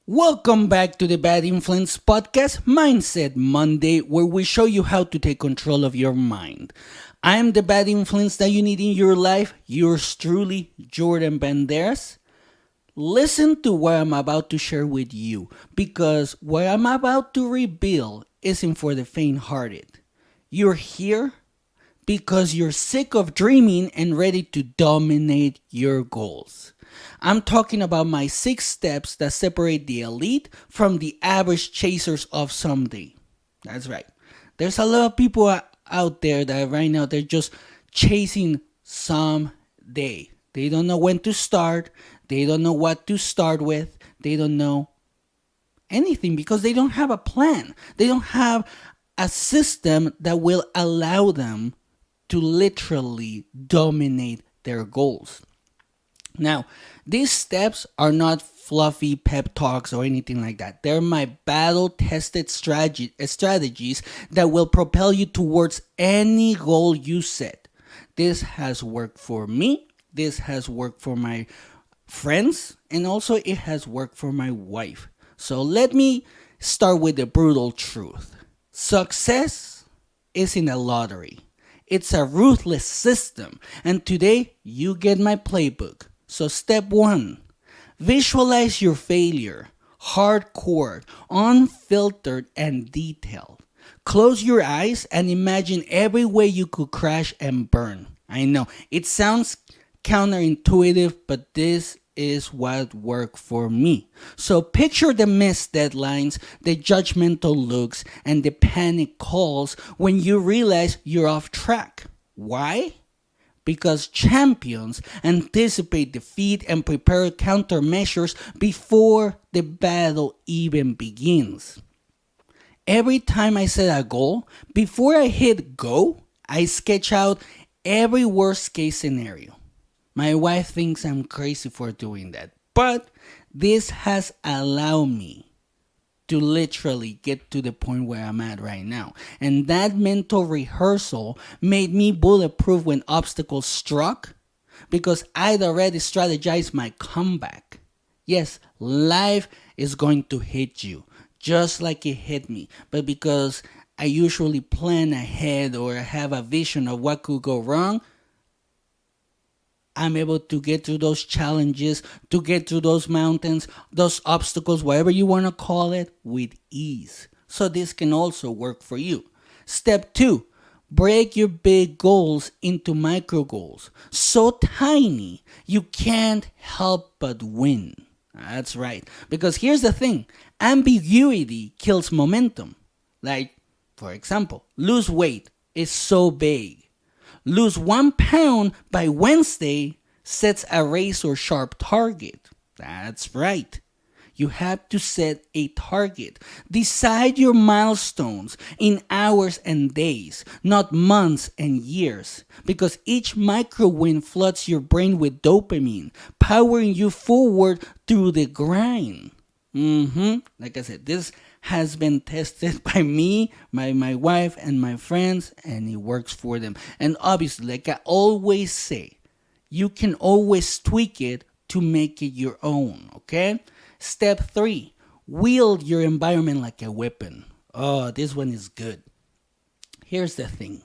Welcome back to the Bad Influence Podcast Mindset Monday, where we show you how to take control of your mind. I am the bad influence that you need in your life. Yours truly, Jordan Banderas. Listen to what I'm about to share with you, because what I'm about to reveal isn't for the faint-hearted. You're here because you're sick of dreaming and ready to dominate your goals. I'm talking about my 6 steps that separate the elite from the average chasers of someday. That's right. There's a lot of people out there that right now they're just chasing someday. They don't know when to start. They don't know what to start with. They don't know anything because they don't have a plan. They don't have a system that will allow them to literally dominate their goals. Now, these steps are not fluffy pep talks or anything like that. They're my battle-tested strategies that will propel you towards any goal you set. This has worked for me. This has worked for my friends. And also it has worked for my wife. So let me start with the brutal truth. Success isn't a lottery. It's a ruthless system. And today, you get my playbook. So step 1, visualize your failure, hardcore, unfiltered, and detailed. Close your eyes and imagine every way you could crash and burn. I know, it sounds counterintuitive, but this is what worked for me. So picture the missed deadlines, the judgmental looks, and the panic calls when you realize you're off track. Why? Because champions anticipate defeat and prepare countermeasures before the battle even begins. Every time I set a goal, before I hit go, I sketch out every worst case scenario. My wife thinks I'm crazy for doing that, but this has allowed me to literally get to the point where I'm at right now. And that mental rehearsal made me bulletproof when obstacles struck because I'd already strategized my comeback. Yes, life is going to hit you just like it hit me, but because I usually plan ahead or have a vision of what could go wrong, I'm able to get through those challenges, to get through those mountains, those obstacles, whatever you want to call it, with ease. So this can also work for you. Step 2, break your big goals into micro goals. So tiny, you can't help but win. That's right. Because here's the thing, ambiguity kills momentum. Like, for example, lose weight is so vague. Lose 1 pound by Wednesday sets a razor sharp target. That's right. You have to set a target. Decide your milestones in hours and days, not months and years. Because each micro win floods your brain with dopamine, powering you forward through the grind. Like I said, this has been tested by me, my wife, and my friends, and it works for them. And obviously, like I always say, you can always tweak it to make it your own, okay? Step 3, wield your environment like a weapon. Oh, this one is good. Here's the thing.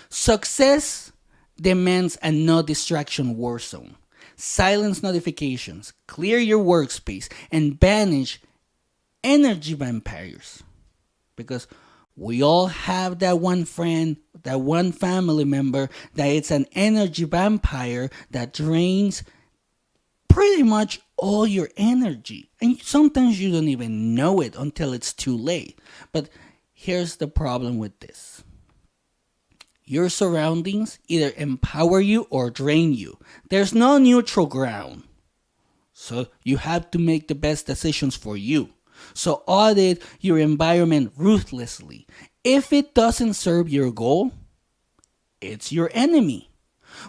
Success demands a no distraction war zone. Silence notifications, clear your workspace, and banish energy vampires. Because we all have that one friend, that one family member that it's an energy vampire that drains pretty much all your energy. And sometimes you don't even know it until it's too late. But here's the problem with this. Your surroundings either empower you or drain you. There's no neutral ground. So you have to make the best decisions for you. So audit your environment ruthlessly. If it doesn't serve your goal, it's your enemy.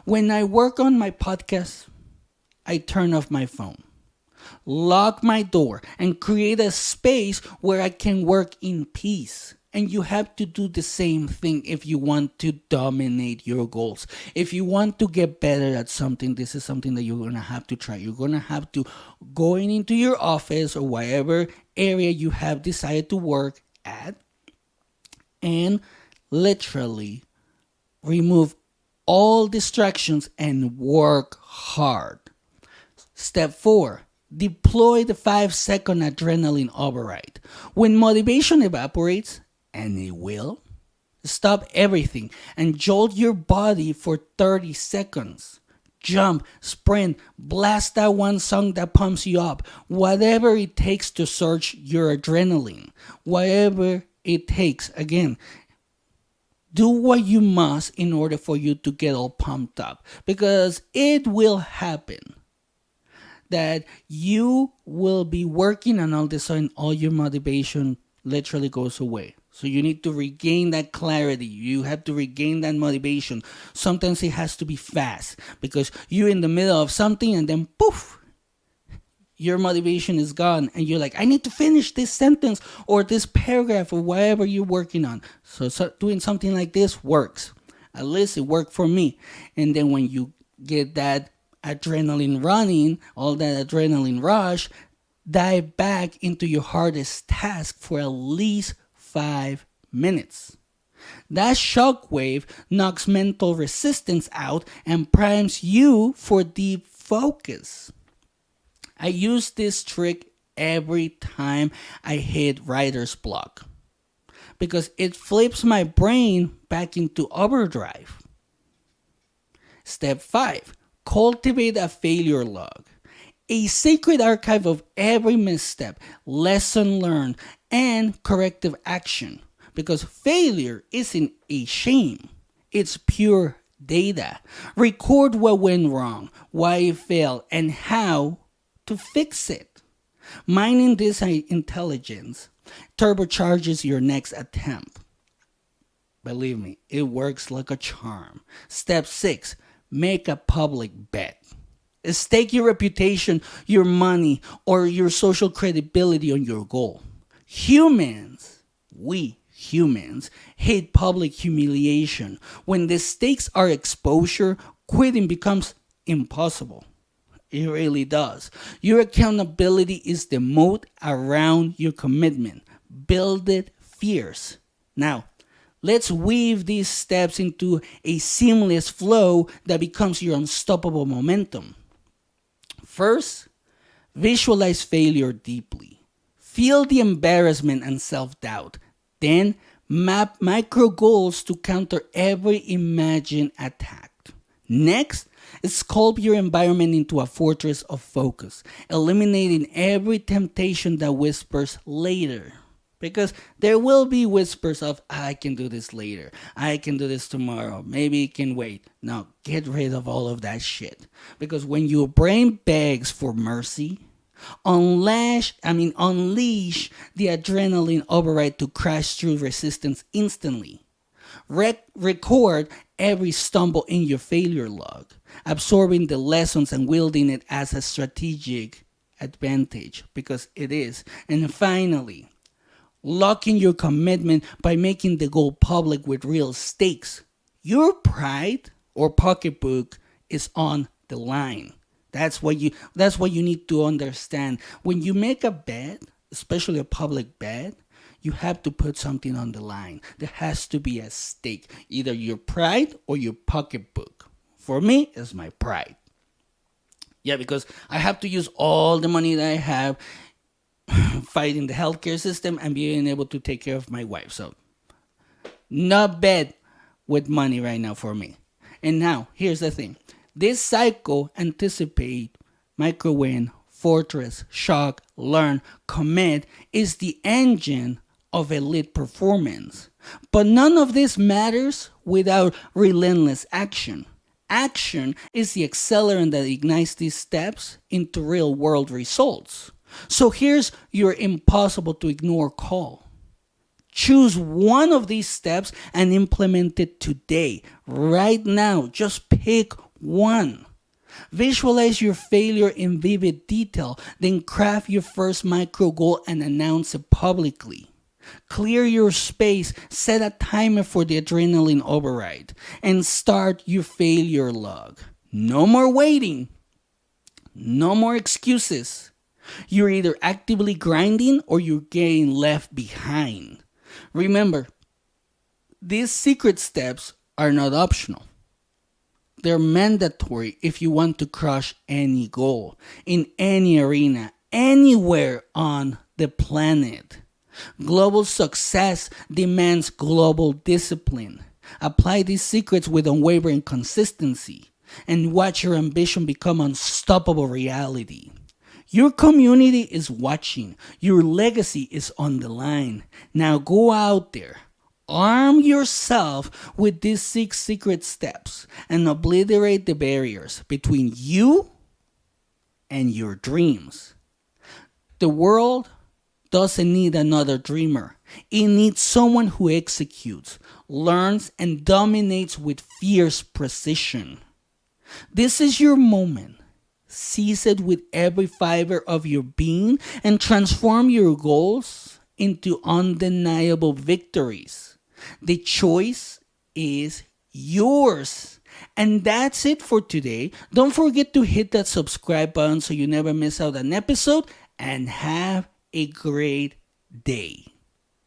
When I work on my podcast, I turn off my phone, lock my door, and create a space where I can work in peace. And you have to do the same thing if you want to dominate your goals. If you want to get better at something, this is something that you're going to have to try. You're going to have to go into your office or whatever area you have decided to work at and literally remove all distractions and work hard. Step 4. Deploy the 5-second adrenaline override. When motivation evaporates, and it will, stop everything and jolt your body for 30 seconds. Jump, sprint, blast that one song that pumps you up. Whatever it takes to surge your adrenaline. Whatever it takes. Again, do what you must in order for you to get all pumped up. Because it will happen that you will be working and all of a sudden all your motivation literally goes away. So you need to regain that clarity. You have to regain that motivation. Sometimes it has to be fast because you're in the middle of something and then poof, your motivation is gone and you're like, I need to finish this sentence or this paragraph or whatever you're working on. So doing something like this works. At least it worked for me. And then when you get that adrenaline running, all that adrenaline rush, dive back into your hardest task for at least 5 minutes. That shockwave knocks mental resistance out and primes you for deep focus. I use this trick every time I hit writer's block because it flips my brain back into overdrive. Step 5. Cultivate a failure log. A sacred archive of every misstep, lesson learned, and corrective action. Because failure isn't a shame. It's pure data. Record what went wrong, why it failed, and how to fix it. Mining this intelligence turbocharges your next attempt. Believe me, it works like a charm. Step 6. Make a public bet. Stake your reputation, your money, or your social credibility on your goal. We humans, hate public humiliation. When the stakes are exposure, quitting becomes impossible. It really does. Your accountability is the moat around your commitment. Build it fierce. Now, let's weave these steps into a seamless flow that becomes your unstoppable momentum. First, visualize failure deeply. Feel the embarrassment and self-doubt. Then, map micro goals to counter every imagined attack. Next, sculpt your environment into a fortress of focus, eliminating every temptation that whispers later. Because there will be whispers of, I can do this later. I can do this tomorrow. Maybe it can wait. No, get rid of all of that shit. Because when your brain begs for mercy, unleash the adrenaline override to crash through resistance instantly. Record every stumble in your failure log, absorbing the lessons and wielding it as a strategic advantage, because it is. And finally, lock in your commitment by making the goal public with real stakes. Your pride or pocketbook is on the line. That's what you need to understand. When you make a bet, especially a public bet, you have to put something on the line. There has to be a stake, either your pride or your pocketbook. For me, it's my pride. Yeah, because I have to use all the money that I have fighting the healthcare system and being able to take care of my wife. So, not bad with money right now for me. And now, here's the thing. This cycle anticipate, micro-win, fortress, shock, learn, commit is the engine of elite performance. But none of this matters without relentless action. Action is the accelerant that ignites these steps into real-world results. So here's your impossible to ignore call. Choose one of these steps and implement it today, right now. Just pick one. Visualize your failure in vivid detail, then craft your first micro goal and announce it publicly. Clear your space, set a timer for the adrenaline override, and start your failure log. No more waiting. No more excuses. You're either actively grinding or you're getting left behind. Remember, these secret steps are not optional. They're mandatory if you want to crush any goal in any arena, anywhere on the planet. Global success demands global discipline. Apply these secrets with unwavering consistency and watch your ambition become unstoppable reality. Your community is watching. Your legacy is on the line. Now go out there. Arm yourself with these 6 secret steps and obliterate the barriers between you and your dreams. The world doesn't need another dreamer. It needs someone who executes, learns, and dominates with fierce precision. This is your moment. Seize it with every fiber of your being and transform your goals into undeniable victories. The choice is yours. And that's it for today. Don't forget to hit that subscribe button so you never miss out an episode, and have a great day.